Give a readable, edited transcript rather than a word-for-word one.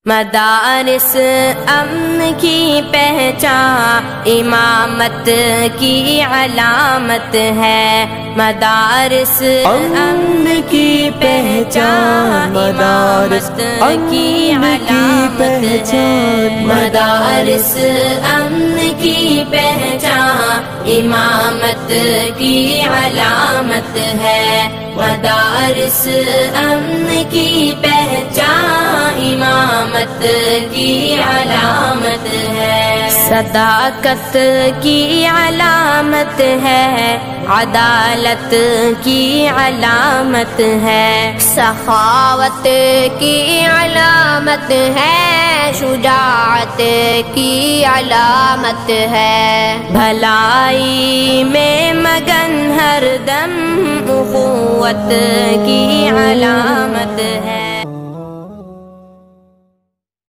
مدارس امن کی پہچان امامت کی علامت ہے، مدارس امن کی پہچان امامت کی علامت ہے، مدارس امن کی پہچان امامت کی علامت ہے، مدارس امن کی پہچان امامت کی علامت ہے، صداقت کی علامت ہے، عدالت کی علامت ہے، سخاوت کی علامت ہے، شجاعت کی علامت ہے، بھلائی میں مگن ہر دم اخوت کی علامت ہے۔